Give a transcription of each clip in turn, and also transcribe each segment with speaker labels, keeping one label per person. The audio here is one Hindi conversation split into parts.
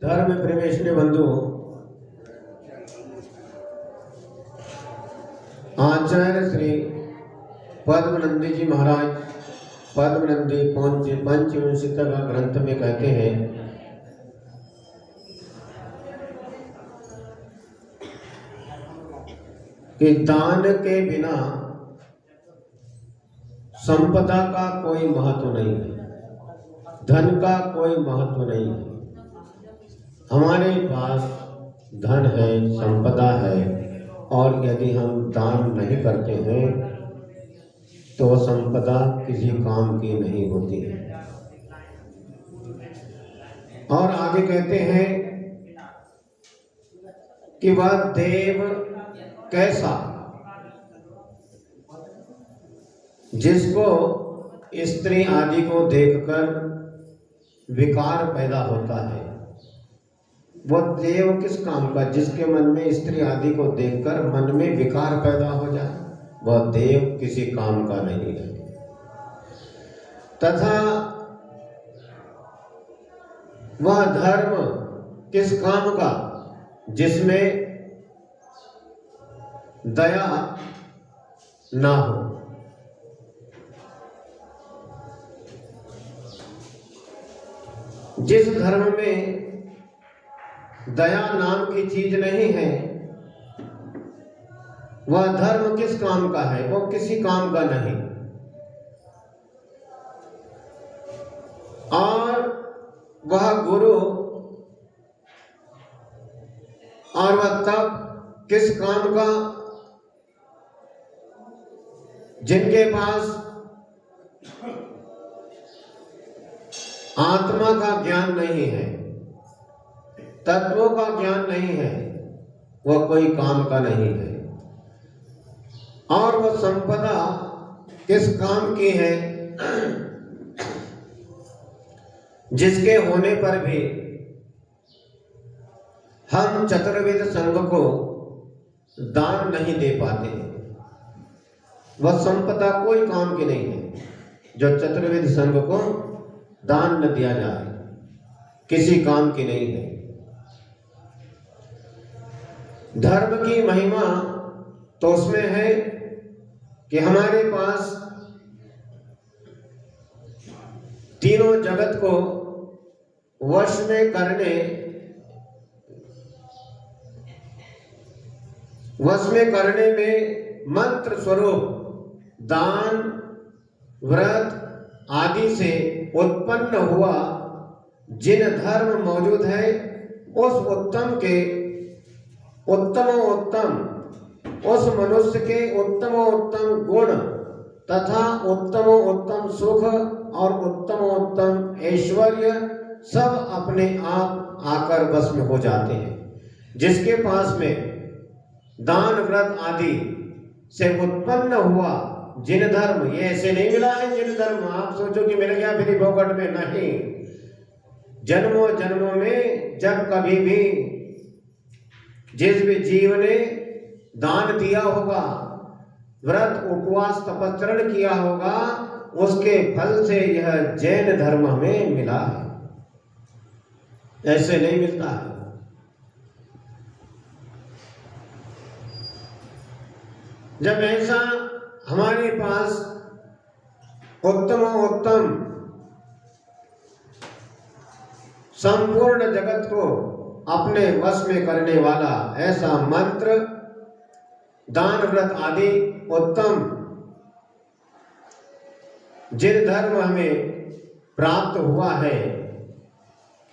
Speaker 1: धर्म प्रेमेशने बंधु, आचार्य श्री पद्मनंदी जी महाराज पद्मनंदी पंचविंशति का ग्रंथ में कहते हैं कि दान के बिना संपदा का कोई महत्व नहीं है, धन का कोई महत्व नहीं है। हमारे पास धन है, संपदा है, और यदि हम दान नहीं करते हैं तो संपदा किसी काम की नहीं होती है। और आगे कहते हैं कि वह देव कैसा जिसको स्त्री आदि को देखकर विकार पैदा होता है। वह देव किस काम का जिसके मन में स्त्री आदि को देखकर मन में विकार पैदा हो जाए, वह देव किसी काम का नहीं है। तथा वह धर्म किस काम का जिसमें दया ना हो। जिस धर्म में दया नाम की चीज नहीं है, वह धर्म किस काम का है, वो किसी काम का नहीं। और वह गुरु और वह तप किस काम का जिनके पास आत्मा का ज्ञान नहीं है, तत्वों का ज्ञान नहीं है, वह कोई काम का नहीं है। और वह संपदा किस काम की है जिसके होने पर भी हम चतुर्वेद संघ को दान नहीं दे पाते हैं। वह संपदा कोई काम की नहीं है जो चतुर्वेद संघ को दान न दिया जाए, किसी काम की नहीं है। धर्म की महिमा तो उसमें है कि हमारे पास तीनों जगत को वश में करने में मंत्र स्वरूप दान व्रत आदि से उत्पन्न हुआ जिन धर्म मौजूद है, उस उत्तम के उत्तम उस मनुष्य के उत्तम गुण तथा उत्तम सुख और उत्तम ऐश्वर्य सब अपने आप आकर बस में हो जाते हैं। जिसके पास में दान व्रत आदि से उत्पन्न हुआ जिन धर्म, ये ऐसे नहीं मिला है जिन धर्म आप सोचो कि मिल गया फिर फोकट में, नहीं। जन्मों जन्मों में जब कभी भी जिस भी जीव ने दान दिया होगा, व्रत उपवास तपस्चरण किया होगा, उसके फल से यह जैन धर्म हमें मिला है, ऐसे नहीं मिलता है। जब ऐसा हमारे पास उत्तम संपूर्ण जगत को अपने वश में करने वाला ऐसा मंत्र दान व्रत आदि उत्तम जिन धर्म हमें प्राप्त हुआ है,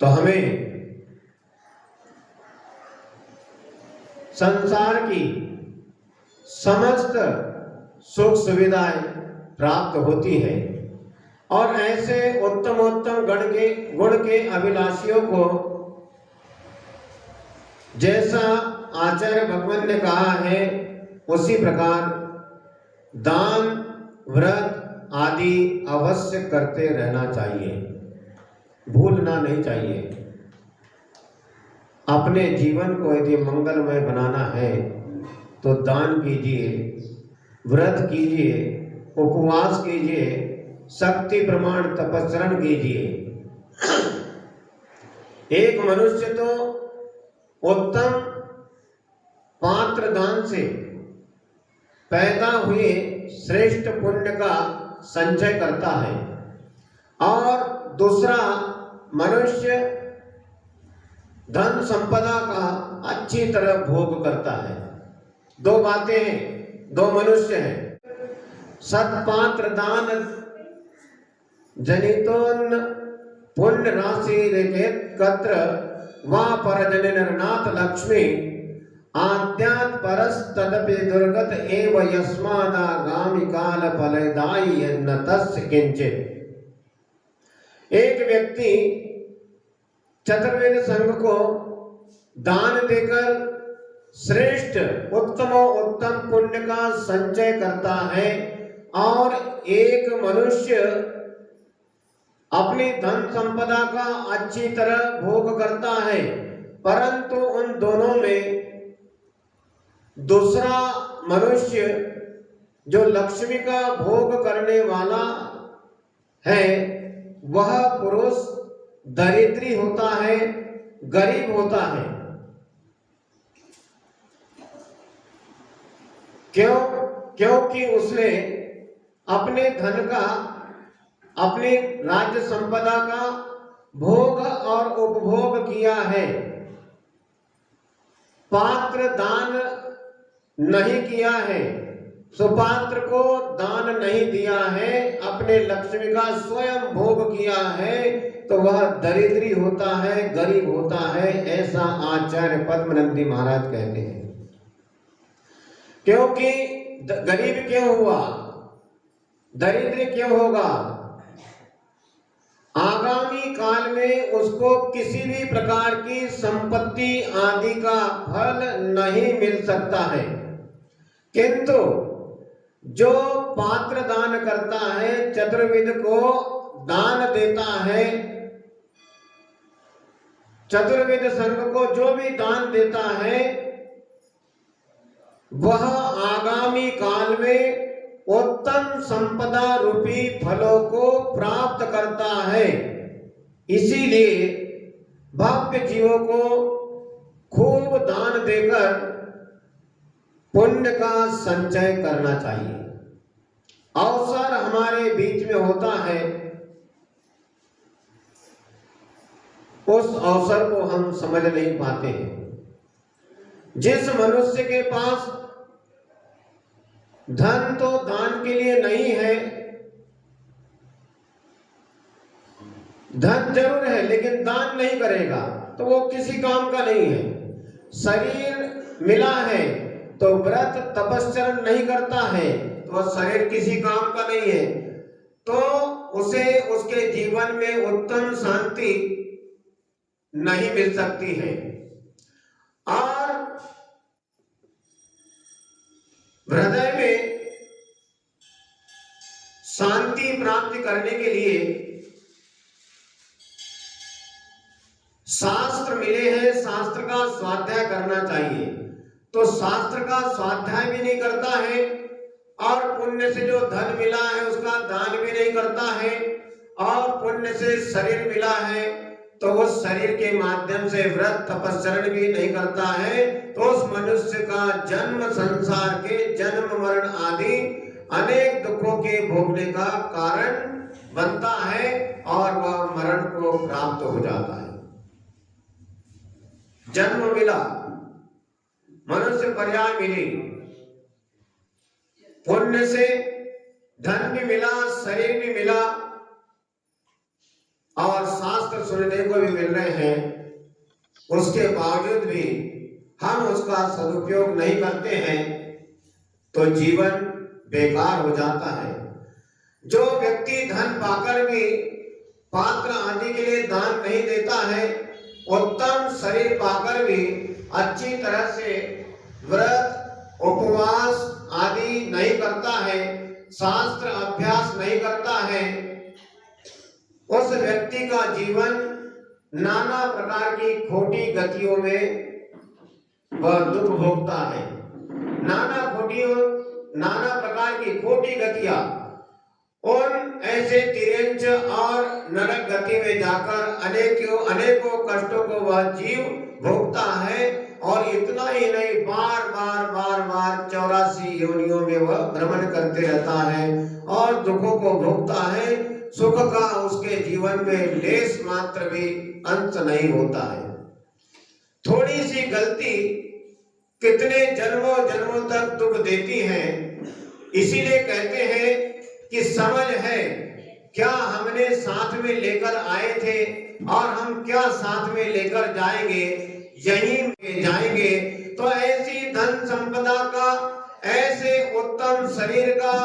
Speaker 1: तो हमें संसार की समस्त सुख सुविधाएं प्राप्त होती है। और ऐसे उत्तम गुण के अभिलाषियों को जैसा आचार्य भगवान ने कहा है, उसी प्रकार दान व्रत आदि अवश्य करते रहना चाहिए, भूलना नहीं चाहिए। अपने जीवन को यदि मंगलमय बनाना है तो दान कीजिए, व्रत कीजिए, उपवास कीजिए, शक्ति प्रमाण तपस्चरण कीजिए। एक मनुष्य तो उत्तम पात्र दान से पैदा हुए श्रेष्ठ पुण्य का संचय करता है, और दूसरा मनुष्य धन संपदा का अच्छी तरह भोग करता है। दो बातें हैं, दो मनुष्य हैं। सत्पात्र दान जनितोन पुण्य राशि कत्र वा परजन नरनाथ लक्ष्मी आद्यात् परस तदपि दुर्गत एव यस्मादागामि काल फलदायी न तस्य किंचित। एक व्यक्ति चतुर्वेद संघ को दान देकर श्रेष्ठ उत्तम पुण्य का संचय करता है, और एक मनुष्य अपनी धन संपदा का अच्छी तरह भोग करता है, परंतु उन दोनों में दूसरा मनुष्य जो लक्ष्मी का भोग करने वाला है वह पुरुष दरिद्री होता है, गरीब होता है। क्योंकि उसने अपने धन का, अपने राज्य संपदा का भोग और उपभोग किया है, पात्र दान नहीं किया है, सुपात्र को दान नहीं दिया है, अपने लक्ष्मी का स्वयं भोग किया है, तो वह दरिद्री होता है, गरीब होता है। ऐसा आचार्य पद्मनंदी महाराज कहते हैं। क्योंकि गरीब क्यों हुआ, दरिद्र क्यों होगा? आगामी काल में उसको किसी भी प्रकार की संपत्ति आदि का फल नहीं मिल सकता है, किंतु जो पात्र दान करता है, चतुर्विध को दान देता है, चतुर्विध संघ को जो भी दान देता है वह आगामी काल में उत्तम संपदा रूपी फलों को प्राप्त करता है। इसीलिए भक्त जीवों को खूब दान देकर पुण्य का संचय करना चाहिए। अवसर हमारे बीच में होता है, उस अवसर को हम समझ नहीं पाते हैं। जिस मनुष्य के पास धन तो दान के लिए नहीं है, धन जरूर है लेकिन दान नहीं करेगा तो वो किसी काम का नहीं है। शरीर मिला है तो व्रत तपस्चरण नहीं करता है तो वह शरीर किसी काम का नहीं है, तो उसे उसके जीवन में उत्तम शांति नहीं मिल सकती है। और हृदय में शांति प्राप्त करने के लिए शास्त्र मिले हैं, शास्त्र का स्वाध्याय करना चाहिए। तो शास्त्र का स्वाध्याय भी नहीं करता है और पुण्य से जो धन मिला है उसका दान भी नहीं करता है, और पुण्य से शरीर मिला है तो उस शरीर के माध्यम से व्रत तपस्चरण भी नहीं करता है, तो उस मनुष्य का जन्म संसार के जन्म मरण आदि अनेक दुखों के भोगने का कारण बनता है और वह मरण को प्राप्त हो जाता है। जन्म मिला, मनुष्य पर्याय मिली, पुण्य से धन भी मिला, शरीर भी मिला और शास्त्र सुनने को भी मिल रहे हैं, उसके बावजूद भी हम उसका सदुपयोग नहीं करते हैं तो जीवन बेकार हो जाता है। जो व्यक्ति धन पाकर भी पात्र आदि के लिए दान नहीं देता है, उत्तम शरीर पाकर भी अच्छी तरह से व्रत उपवास आदि नहीं करता है, शास्त्र अभ्यास नहीं करता है, उस व्यक्ति का जीवन नाना प्रकार की खोटी गतियों में वह दुख भोगता है। नाना प्रकार की खोटी गतियां उन ऐसे तिरंज और नरक गति में जाकर अनेकों कष्टों को वह जीव भोगता है। और इतना ही नहीं, बार बार 84 योनियों में वह भ्रमण करते रहता है और दुखों को भोगता है। सुख का उसके जीवन में लेस मात्र भी अंत नहीं होता है। थोड़ी सी गलती कितने जन्मों जन्मों तक दुख देती है। इसीलिए कहते हैं कि समझ है क्या हमने साथ में लेकर आए थे और हम क्या साथ में लेकर जाएंगे, यहीं जाएंगे। तो ऐसी धन संपदा का, ऐसे उत्तम शरीर का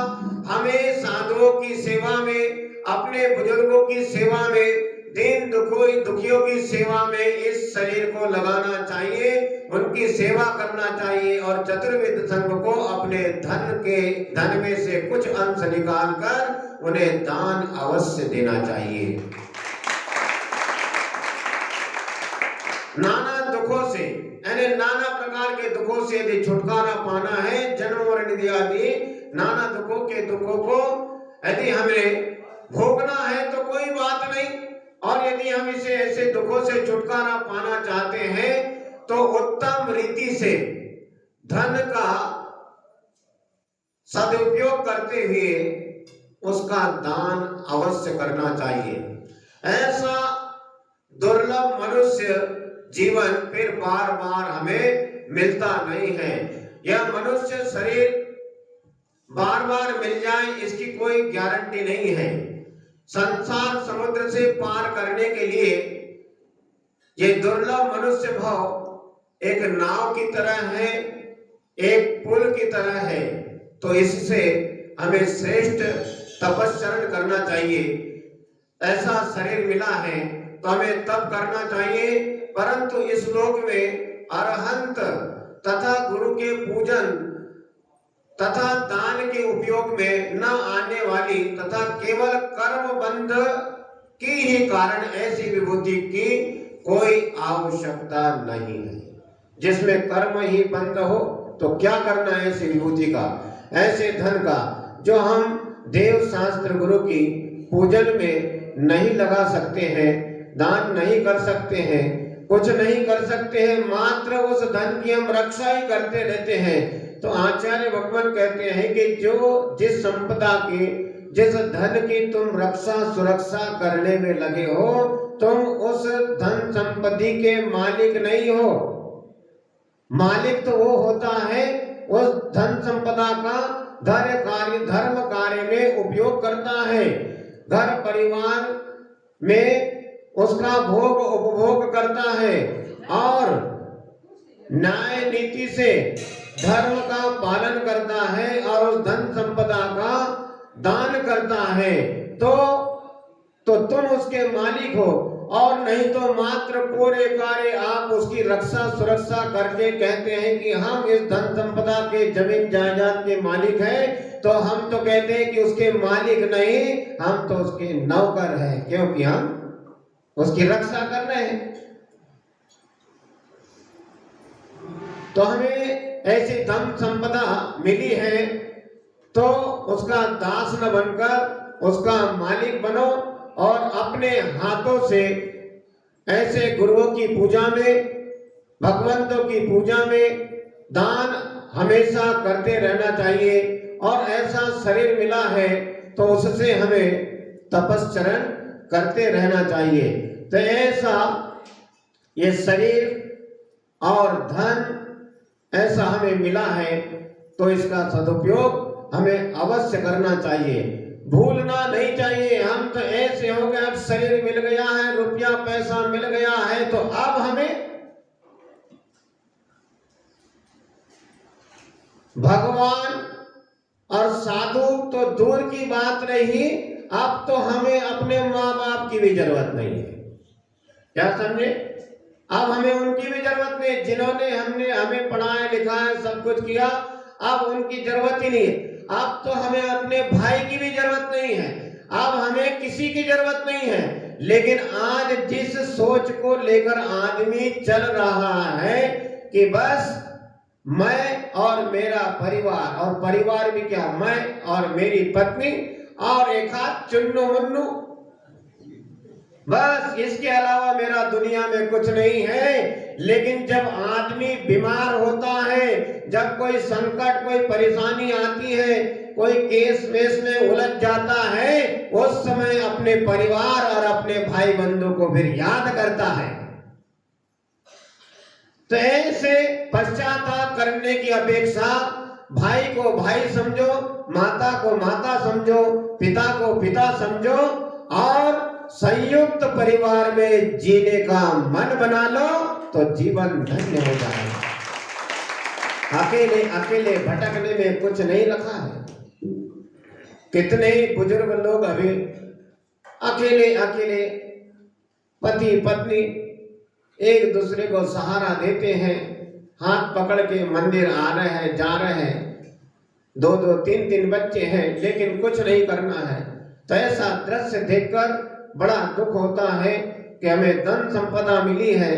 Speaker 1: हमें साधुओं की सेवा में, अपने बुजुर्गों की सेवा में, दीन दुखियों की सेवा में इस शरीर को लगाना चाहिए, उनकी सेवा करना चाहिए और चतुर्विध संघ को अपने धन में से कुछ अंश निकालकर उन्हें दान अवश्य देना चाहिए। नाना दुखों से, यानी नाना प्रकार के दुखों से यदि छुटकारा पाना है, जन्म मरण आदि नाना दुखों को यदि हमें भोगना है तो कोई बात नहीं। और यदि हम इसे ऐसे दुखों से छुटकारा पाना चाहते हैं तो उत्तम रीति से धन का सदुपयोग करते हुए उसका दान अवश्य करना चाहिए। ऐसा दुर्लभ मनुष्य जीवन फिर बार बार हमें मिलता नहीं है। यह मनुष्य शरीर बार बार मिल जाए इसकी कोई गारंटी नहीं है। संसार समुद्र से पार करने के लिए ये दुर्लभ मनुष्य भाव एक नाव की तरह है, एक पुल की तरह है। तो इससे हमें श्रेष्ठ तपस्चरण करना चाहिए। ऐसा शरीर मिला है तो हमें तप करना चाहिए, परंतु इस लोक में अरहंत तथा गुरु के पूजन तथा दान के उपयोग में न आने वाली तथा केवल कर्म बंध की ही कारण ऐसी विभूति की कोई आवश्यकता नहीं है। जिसमें कर्म ही बंद हो तो क्या करना है ऐसी विभूति का, ऐसे धन का जो हम देव शास्त्र गुरु की पूजन में नहीं लगा सकते हैं, दान नहीं कर सकते हैं, कुछ नहीं कर सकते हैं, मात्र उस धन की हम रक्षा ही करते रहते हैं। तो आचार्य भगवान कहते हैं कि जो जिस संपदा की, जिस धन की तुम रक्षा सुरक्षा करने में लगे हो, तुम उस धन संपत्ति के मालिक नहीं हो। मालिक तो वो होता है उस धन संपदा का धर्म कार्य में उपयोग करता है, घर परिवार में उसका भोग उपभोग करता है और न्याय नीति से धर्म का पालन करता है और उस धन संपदा का दान करता है। तो तुम उसके मालिक हो, और नहीं तो मात्र कोरे कारे आप उसकी रक्षा सुरक्षा करके कहते हैं कि हम इस धन संपदा के जमीन जायदाद के मालिक हैं। तो हम तो कहते हैं कि उसके मालिक नहीं, हम तो उसके नौकर हैं, क्योंकि हम उसकी रक्षा कर रहे हैं। तो हमें ऐसी धन संपदा मिली है तो उसका दास न बनकर उसका मालिक बनो और अपने हाथों से ऐसे गुरुओं की पूजा में, भगवंतों की पूजा में दान हमेशा करते रहना चाहिए। और ऐसा शरीर मिला है तो उससे हमें तपस्चरण करते रहना चाहिए। तो ऐसा ये शरीर और धन ऐसा हमें मिला है तो इसका सदुपयोग हमें अवश्य करना चाहिए, भूलना नहीं चाहिए। हम तो ऐसे हो गए, अब शरीर मिल गया है, रुपया पैसा मिल गया है, तो अब हमें भगवान और साधु तो दूर की बात रही, अब तो हमें अपने माँ बाप की भी जरूरत नहीं है। क्या समझे? अब हमें उनकी भी जरूरत नहीं, जिन्होंने हमें पढ़ाया लिखाया सब कुछ किया, अब उनकी जरूरत ही नहीं है। अब तो हमें अपने भाई की भी जरूरत नहीं है, अब हमें किसी की जरूरत नहीं है। लेकिन आज जिस सोच को लेकर आदमी चल रहा है कि बस मैं और मेरा परिवार, और परिवार भी क्या, मैं और मेरी पत्नी और एक हाथ चुन्नू मुन्नू, बस इसके अलावा मेरा दुनिया में कुछ नहीं है। लेकिन जब आदमी बीमार होता है, जब कोई संकट कोई परेशानी आती है, कोई केस वेस में उलझ जाता है, उस समय अपने परिवार और अपने भाई बंधु को फिर याद करता है। तो ऐसे पश्चाताप करने की अपेक्षा भाई को भाई समझो, माता को माता समझो, पिता को पिता समझो और संयुक्त परिवार में जीने का मन बना लो तो जीवन धन्य हो जाएगा। अकेले अकेले भटकने में कुछ नहीं रखा है। कितने ही बुजुर्ग लोग अभी अकेले अकेले पति पत्नी एक दूसरे को सहारा देते हैं, हाथ पकड़ के मंदिर आ रहे हैं, जा रहे हैं, 2-2 3-3 बच्चे हैं, लेकिन कुछ नहीं करना है। तो ऐसा दृश्य देखकर बड़ा दुख होता है कि हमें धन संपदा मिली है,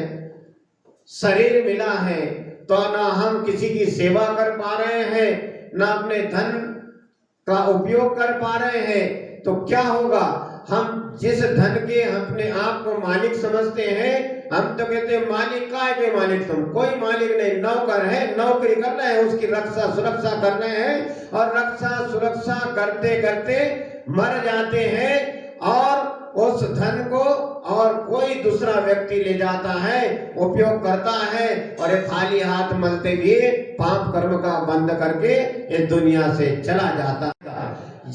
Speaker 1: शरीर मिला है, तो ना हम किसी की सेवा कर पा रहे हैं, ना अपने धन का उपयोग कर पा रहे हैं। तो क्या होगा, हम जिस धन के अपने आप को मालिक समझते हैं, हम तो कहते हैं मालिक का है के मालिक, तुम कोई मालिक नहीं, नौकर है, नौकरी कर रहे हैं, उसकी रक्षा सुरक्षा कर रहे हैं और रक्षा सुरक्षा करते करते मर जाते हैं और उस धन को और कोई दूसरा व्यक्ति ले जाता है, उपयोग करता है और एक खाली हाथ मलते हुए पाप कर्म का बंद करके इस दुनिया से चला जाता है।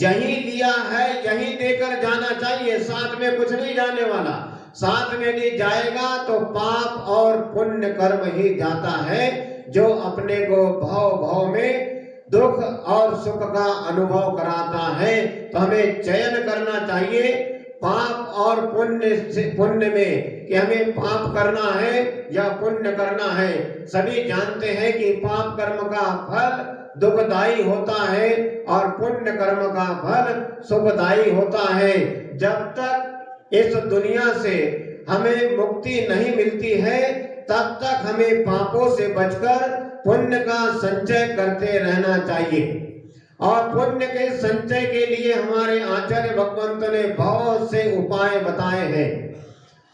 Speaker 1: यही लिया है यही देकर जाना चाहिए, साथ में कुछ नहीं जाने वाला। साथ में नहीं जाएगा तो पाप और पुण्य कर्म ही जाता है, जो अपने को भाव भाव में दुख और सुख का अनुभव कराता है। तो हमें चयन करना चाहिए पाप और पुण्य में कि हमें पाप करना है या पुण्य करना है। सभी जानते हैं कि पाप कर्म का फल दुखदायी होता है और पुण्य कर्म का फल सुखदायी होता है। जब तक इस दुनिया से हमें मुक्ति नहीं मिलती है, तब तक हमें पापों से बचकर पुण्य का संचय करते रहना चाहिए। और पुण्य के संचय के लिए हमारे आचार्य भगवंत ने बहुत से उपाय बताए हैं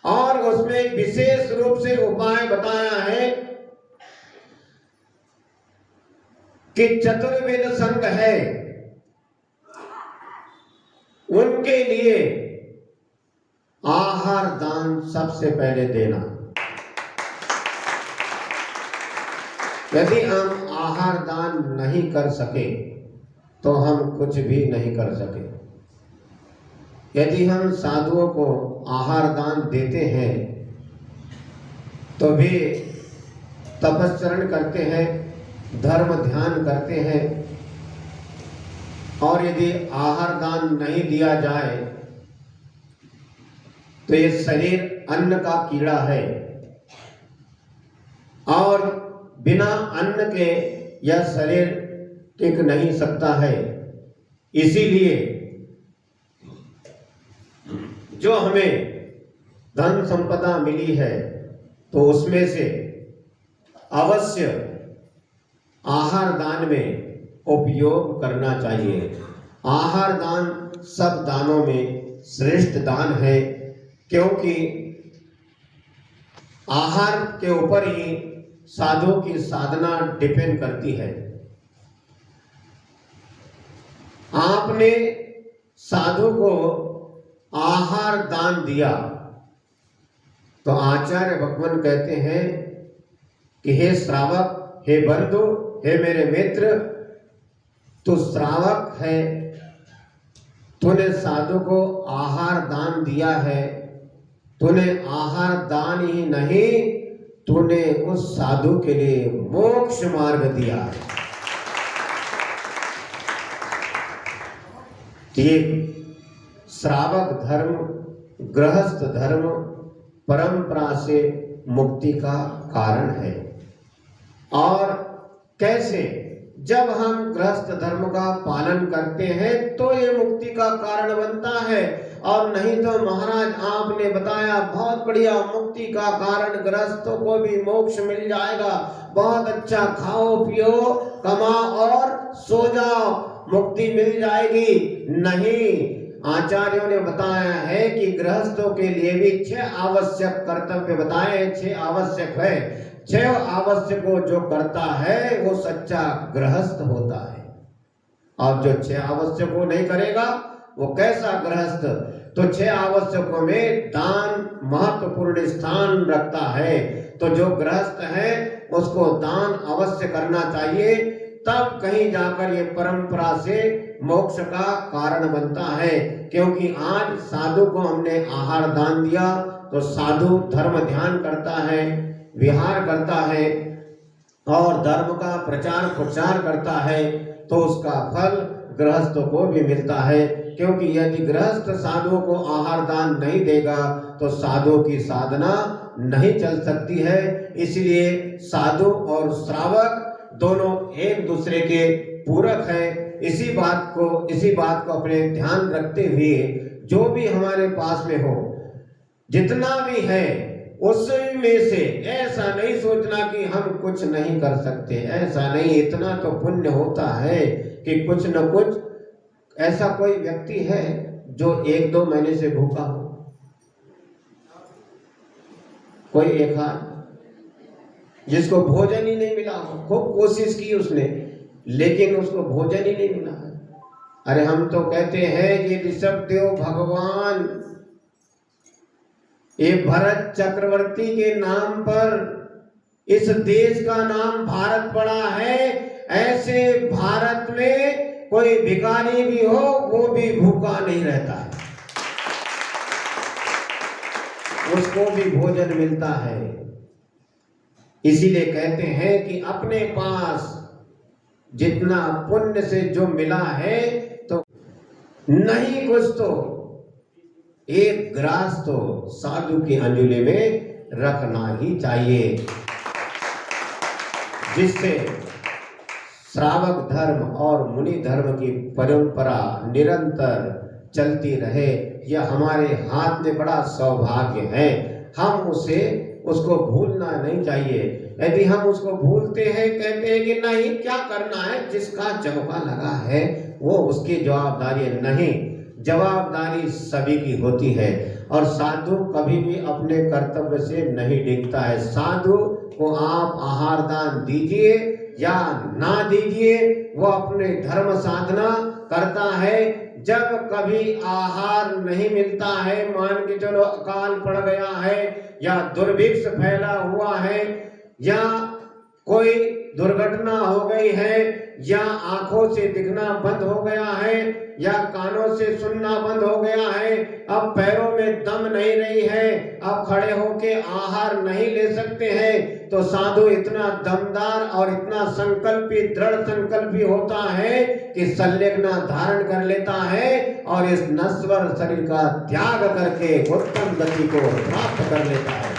Speaker 1: और उसमें विशेष रूप से उपाय बताया है कि चतुर्वेद संघ है, उनके लिए आहार दान सबसे पहले देना। यदि हम आहार दान नहीं कर सके तो हम कुछ भी नहीं कर सके। यदि हम साधुओं को आहार दान देते हैं तो भी तपस्चरण करते हैं, धर्म ध्यान करते हैं, और यदि आहार दान नहीं दिया जाए तो ये शरीर अन्न का कीड़ा है और बिना अन्न के यह शरीर टिक नहीं सकता है। इसीलिए जो हमें धन संपदा मिली है तो उसमें से अवश्य आहार दान में उपयोग करना चाहिए। आहार दान सब दानों में श्रेष्ठ दान है, क्योंकि आहार के ऊपर ही साधुओं की साधना डिपेंड करती है। आपने साधु को आहार दान दिया तो आचार्य भगवान कहते हैं कि हे श्रावक, हे बंधु, हे मेरे मित्र, तू श्रावक है, तूने साधु को आहार दान दिया है, तूने आहार दान ही नहीं, तूने उस साधु के लिए मोक्ष मार्ग दिया है। ये श्रावक धर्म, गृहस्थ धर्म परंपरा से मुक्ति का कारण है। और कैसे, जब हम गृहस्थ धर्म का पालन करते हैं तो ये मुक्ति का कारण बनता है। और नहीं तो महाराज आपने बताया बहुत बढ़िया मुक्ति का कारण, गृहस्थों को भी मोक्ष मिल जाएगा, बहुत अच्छा खाओ पियो कमाओ और सो जाओ, मुक्ति मिल जाएगी। नहीं, आचार्यों ने बताया है कि गृहस्थों के लिए भी 6 आवश्यक कर्तव्य बताए, 6 आवश्यक है। 6 आवश्यकों जो करता है वो सच्चा गृहस्थ होता है, और जो 6 आवश्यकों नहीं करेगा वो कैसा गृहस्थ। तो 6 आवश्यकों में दान महत्वपूर्ण स्थान रखता है। तो जो गृहस्थ है उसको दान अवश्य करना चाहिए, तब कहीं जाकर ये परंपरा से मोक्ष का कारण बनता है। क्योंकि आज साधु को हमने आहार दान दिया तो साधु धर्म ध्यान करता है, विहार करता है और धर्म का प्रचार प्रसार करता है, तो उसका फल गृहस्थों को भी मिलता है। क्योंकि यदि गृहस्थ साधुओं को आहार दान नहीं देगा तो साधुओं की साधना नहीं चल सकती है। इसलिए साधु और श्रावक दोनों एक दूसरे के पूरक हैं। इसी बात को अपने ध्यान रखते हुए जो भी हमारे पास में हो, जितना भी है उसमें से ऐसा नहीं सोचना कि हम कुछ नहीं कर सकते, ऐसा नहीं। इतना तो पुण्य होता है कि कुछ न कुछ ऐसा कोई व्यक्ति है जो 1-2 महीने से भूखा हो, कोई एक हाथ जिसको भोजन ही नहीं मिला हो, खूब कोशिश की उसने लेकिन उसको भोजन ही नहीं मिला है। अरे हम तो कहते हैं ये ऋषभदेव भगवान ये भरत चक्रवर्ती के नाम पर इस देश का नाम भारत पड़ा है। ऐसे भारत में कोई भिखारी भी हो वो भी भूखा नहीं रहता है, उसको भी भोजन मिलता है। इसीलिए कहते हैं कि अपने पास जितना पुण्य से जो मिला है तो नहीं कुछ तो एक ग्रास तो साधु की अंजुलि में रखना ही चाहिए, जिससे श्रावक धर्म और मुनि धर्म की परंपरा निरंतर चलती रहे। यह हमारे हाथ में बड़ा सौभाग्य है, हम उसको भूलना नहीं चाहिए। यदि हम उसको भूलते हैं, कहते हैं कि नहीं क्या करना है, जिसका चौका लगा है वो उसकी जवाबदारी नहीं, जवाबदारी सभी की होती है। और साधु कभी भी अपने कर्तव्य से नहीं डिगता है। साधु को आप आहार दान दीजिए या ना दीजिए, वो अपने धर्म साधना करता है। जब कभी आहार नहीं मिलता है, मान के चलो अकाल पड़ गया है या दुर्भिक्ष फैला हुआ है या कोई दुर्घटना हो गई है या आंखों से दिखना बंद हो गया है या कानों से सुनना बंद हो गया है, अब पैरों में दम नहीं रही है, अब खड़े होके आहार नहीं ले सकते हैं, तो साधु इतना दमदार और इतना संकल्पी दृढ़ संकल्पी होता है कि संलग्न धारण कर लेता है और इस नश्वर शरीर का त्याग करके उत्तम गति को प्राप्त कर लेता है।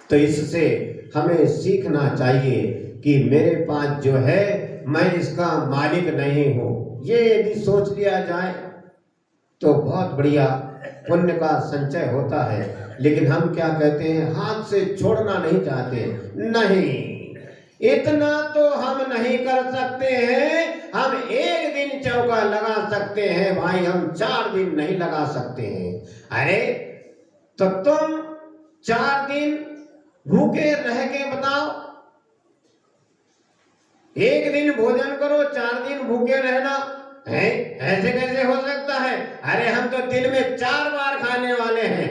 Speaker 1: तो इससे हमें सीखना चाहिए कि मेरे पास जो है मैं इसका मालिक नहीं हूं। ये यदि सोच लिया जाए तो बहुत बढ़िया पुण्य का संचय होता है। लेकिन हम क्या कहते हैं, हाथ से छोड़ना नहीं चाहते। नहीं, इतना तो हम नहीं कर सकते हैं, हम एक दिन चौका लगा सकते हैं भाई, हम 4 दिन नहीं लगा सकते हैं। अरे तो तुम 4 दिन भूखे रह के बताओ, एक दिन भोजन करो 4 दिन भूखे रहना है, ऐसे कैसे हो सकता है? अरे हम तो दिन में 4 बार खाने वाले हैं,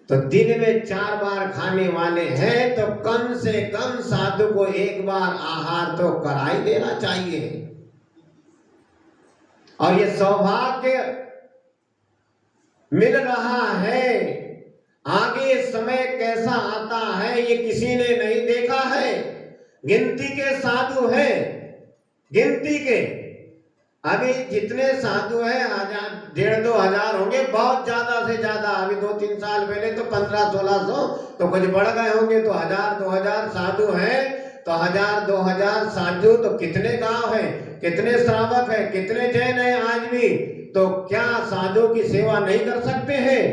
Speaker 1: तो दिन में 4 बार खाने वाले हैं तो कम से कम साधु को 1 बार आहार तो करा ही देना चाहिए। और ये सौभाग्य मिल रहा है, आगे समय कैसा आता है ये किसी ने नहीं देखा है। गिनती के साधु हैं, गिनती के, अभी जितने साधु हैं 1,500-2 हजार होंगे, बहुत ज्यादा से ज्यादा। अभी 2-3 साल पहले तो 1500-1600, तो कुछ बढ़ गए होंगे तो 1000-2000 साधु हैं। तो 1000-2000 साधु तो कितने गांव है, कितने श्रावक है, कितने जैन है आज भी, तो क्या साधु की सेवा नहीं कर सकते हैं?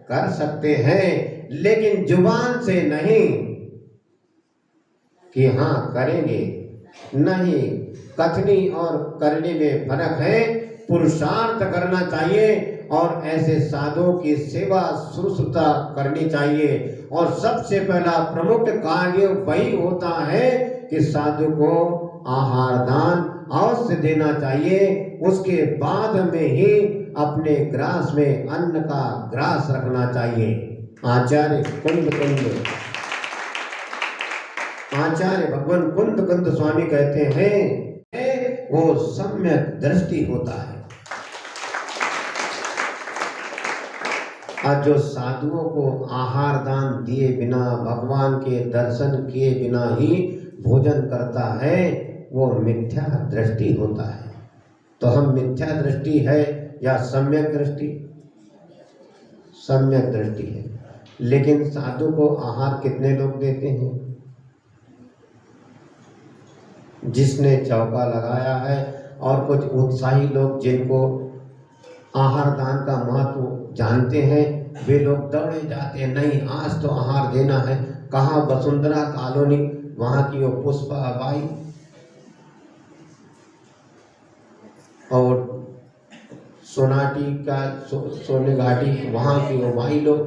Speaker 1: कर सकते हैं, लेकिन जुबान से नहीं कि हाँ करेंगे, नहीं। कथनी और करने में फर्क है। पुरुषार्थ करना चाहिए और ऐसे साधुओं की सेवा शुश्रूषा करनी चाहिए। और सबसे पहला प्रमुख कार्य वही होता है कि साधु को आहार दान अवश्य देना चाहिए। उसके बाद में ही अपने ग्रास में अन्न का ग्रास रखना चाहिए। आचार्य भगवान कुंद स्वामी कहते हैं वो सम्यक दृष्टि होता है। आज जो साधुओं को आहार दान दिए बिना, भगवान के दर्शन किए बिना ही भोजन करता है, वो मिथ्या दृष्टि होता है। तो हम मिथ्या दृष्टि है या सम्यक दृष्टि? सम्यक दृष्टि है। लेकिन साधु को आहार कितने लोग देते हैं? जिसने चौका लगाया है और कुछ उत्साही लोग जिनको आहार दान का महत्व जानते हैं, वे लोग दौड़े जाते हैं, नहीं आज तो आहार देना है। कहाँ? वसुंधरा कॉलोनी, वहाँ की वो पुष्पा बाई और सोनाटी का सोने घाटी, वहाँ की वो माई लोग,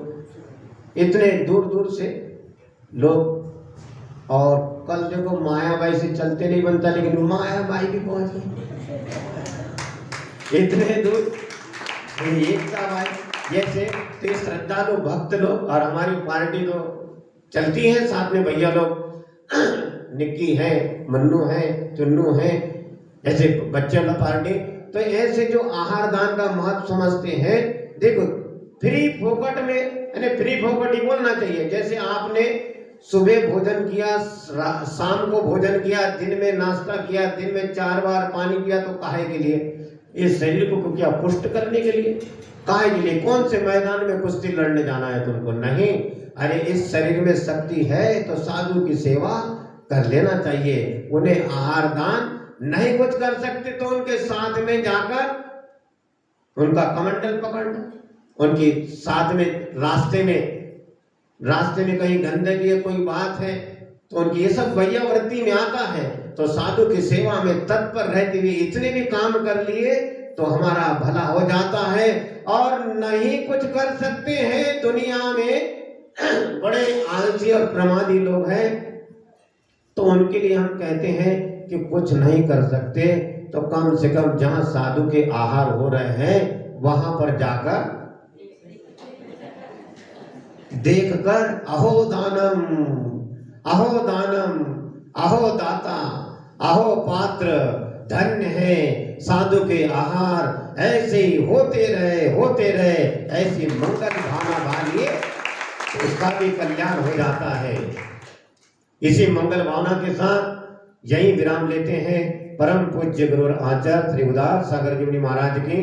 Speaker 1: इतने दूर दूर से लोग। और कल देखो मायाबाई से चलते नहीं बनता, लेकिन मायाबाई भी पहुंच गई इतने दूर। एकता भाई जैसे तो श्रद्धालु भक्त लोग और हमारी पार्टी तो चलती है साथ में, भैया लोग निक्की है, मन्नू है, चुन्नू है, ऐसे बच्चे वाला पार्टी। तो ऐसे जो आहार दान का महत्व समझते हैं, देखो फ्री फोकट में, यानी फ्री फोकट ही बोलना चाहिए। जैसे आपने सुबह भोजन किया, शाम को भोजन किया, दिन में नाश्ता किया, दिन में 4 बार पानी पिया, तो काहे के लिए? इस शरीर को क्या पुष्ट करने के लिए? काहे के लिए? कौन से मैदान में कुश्ती लड़ने जाना है तुमको? नहीं। अरे इस शरीर में शक्ति है तो साधु की सेवा कर लेना चाहिए। उन्हें आहार दान नहीं कुछ कर सकते तो उनके साथ में जाकर उनका कमंडल पकड़, उनकी साथ में रास्ते में कहीं गंदगी है, कोई बात है, तो उनकी ये सब वैयावृत्ति में आता है। तो साधु की सेवा में तत्पर रहते हुए इतने भी काम कर लिए तो हमारा भला हो जाता है। और नहीं कुछ कर सकते हैं दुनिया में बड़े आलसी और प्रमादी लोग हैं, तो उनके लिए हम कहते हैं कि कुछ नहीं कर सकते तो कम से कम जहां साधु के आहार हो रहे हैं वहां पर जाकर देखकर अहो दानम, अहो दानम, अहो दाता, अहो पात्र, धन्य है साधु के आहार, ऐसे ही होते रहे, ऐसी मंगल भावना भालिए, उसका भी कल्याण हो जाता है। इसी मंगल भावना के साथ यही विराम लेते हैं। परम पूज्य गुरु आचार्य श्री उदार सागर जी महाराज की